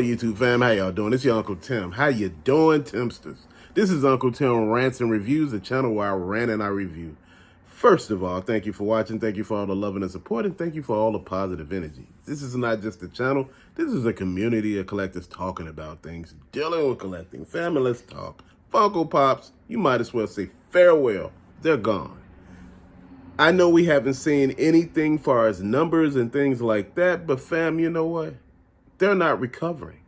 YouTube fam, how y'all doing? It's your Uncle Tim. How you doing, Timsters? This is Uncle Tim Rants and Reviews, the channel where I rant and I review. First of all, thank you for watching. Thank you for all the love and the support, and thank you for all the positive energy. This is not just a channel. This is a community of collectors talking about things, dealing with collecting. Family, let's talk. Funko Pops, you might as well say farewell. They're gone. I know we haven't seen anything far as numbers and things like that, but fam, you know what? They're not recovering.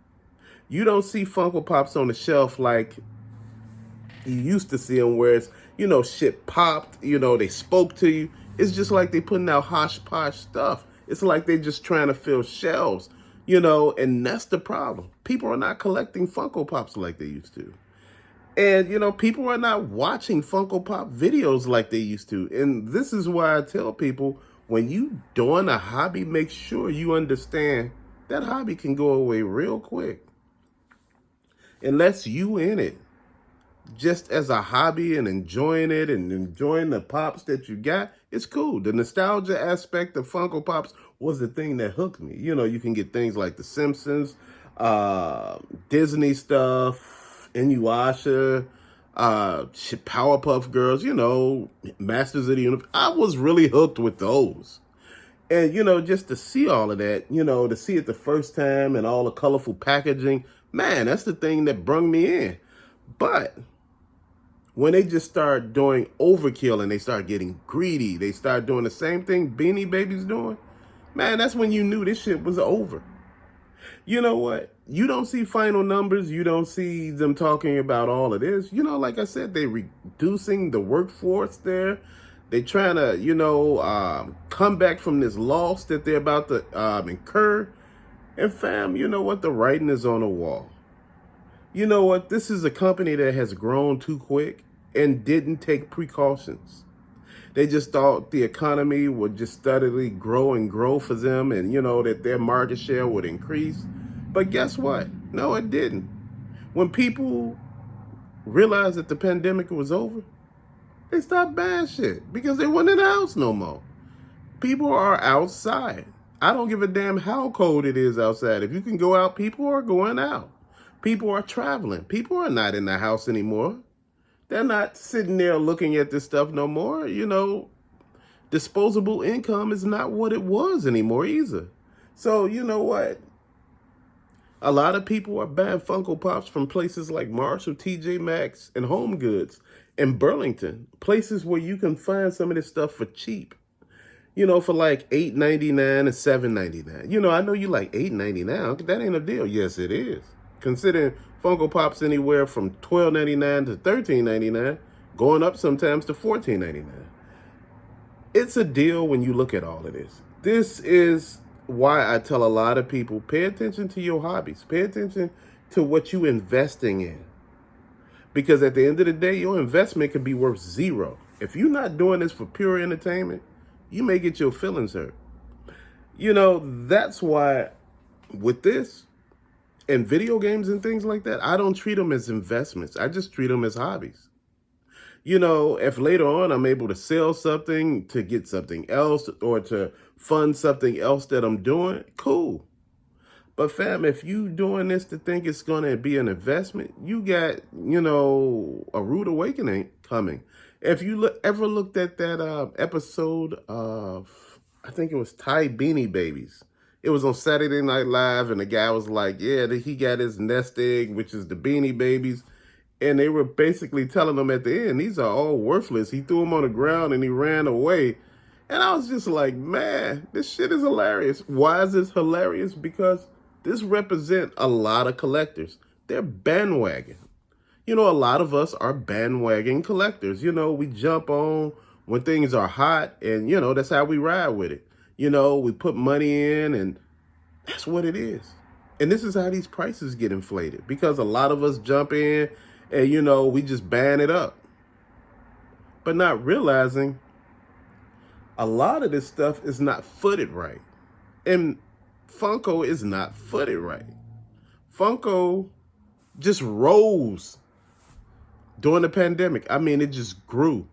You don't see Funko Pops on the shelf like you used to see them, where it's, shit popped, they spoke to you. It's just like they putting out hodgepodge stuff. It's like they're just trying to fill shelves, and that's the problem. People are not collecting Funko Pops like they used to. And, people are not watching Funko Pop videos like they used to. And this is why I tell people, when you doing a hobby, make sure you understand that hobby can go away real quick. Unless you in it, just as a hobby and enjoying it and enjoying the Pops that you got, it's cool. The nostalgia aspect of Funko Pops was the thing that hooked me. You can get things like The Simpsons, Disney stuff, Inuyasha, Powerpuff Girls, Masters of the Universe. I was really hooked with those. And, just to see all of that, to see it the first time and all the colorful packaging, man, that's the thing that brung me in. But when they just start doing overkill and they start getting greedy, they start doing the same thing Beanie Baby's doing, man, that's when you knew this shit was over. You know what? You don't see final numbers. You don't see them talking about all of this. Like I said, they're reducing the workforce there. They trying to, come back from this loss that they're about to incur. And fam, you know what? The writing is on the wall. You know what? This is a company that has grown too quick and didn't take precautions. They just thought the economy would just steadily grow and grow for them, and, that their market share would increase. But guess what? No, it didn't. When people realized that the pandemic was over, they stopped buying shit because they weren't in the house no more. People are outside. I don't give a damn how cold it is outside. If you can go out, people are going out. People are traveling. People are not in the house anymore. They're not sitting there looking at this stuff no more. Disposable income is not what it was anymore either. So, you know what? A lot of people are buying Funko Pops from places like Marshall, TJ Maxx, and Home Goods in Burlington. Places where you can find some of this stuff for cheap. For like $8.99 and $7.99. I know you like $8.99. That ain't a deal. Yes, it is. Considering Funko Pops anywhere from $12.99 to $13.99, going up sometimes to $14.99. It's a deal when you look at all of this. This is why I tell a lot of people, pay attention to your hobbies. Pay attention to what you're investing in. Because at the end of the day, your investment could be worth zero. If you're not doing this for pure entertainment, you may get your feelings hurt. That's why with this and video games and things like that, I don't treat them as investments. I just treat them as hobbies. If later on I'm able to sell something to get something else or to fund something else that I'm doing, cool. But fam, if you doing this to think it's going to be an investment, you got, a rude awakening coming. If you ever looked at that episode of, I think it was Thai Beanie Babies. It was on Saturday Night Live, and the guy was like, yeah, he got his nest egg, which is the Beanie Babies. And they were basically telling them at the end, these are all worthless. He threw them on the ground and he ran away. And I was just like, man, this shit is hilarious. Why is this hilarious? Because this represents a lot of collectors. They're bandwagon. A lot of us are bandwagon collectors. We jump on when things are hot, and, that's how we ride with it. We put money in, and that's what it is. And this is how these prices get inflated, because a lot of us jump in and, we just ban it up. But not realizing a lot of this stuff is not footed right. And Funko is not footed right. Funko just rose during the pandemic. I mean, it just grew.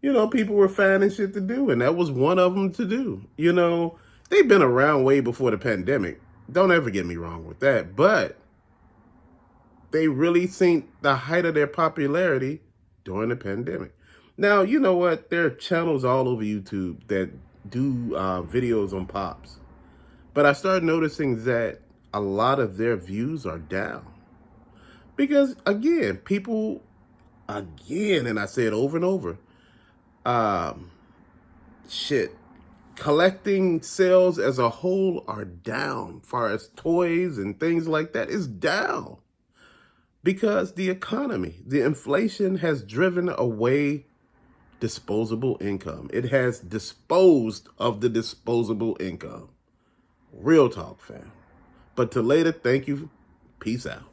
People were finding shit to do, and that was one of them to do. They've been around way before the pandemic. Don't ever get me wrong with that. But they really seen the height of their popularity during the pandemic. Now, you know what? There are channels all over YouTube that do videos on Pops. But I started noticing that a lot of their views are down. Because, again, people, again, and I say it over and over, um, shit, collecting sales as a whole are down. Far as toys and things like that is down. Because the economy, the inflation has driven away disposable income. It has disposed of the disposable income. Real talk, fam. But to later, thank you. Peace out.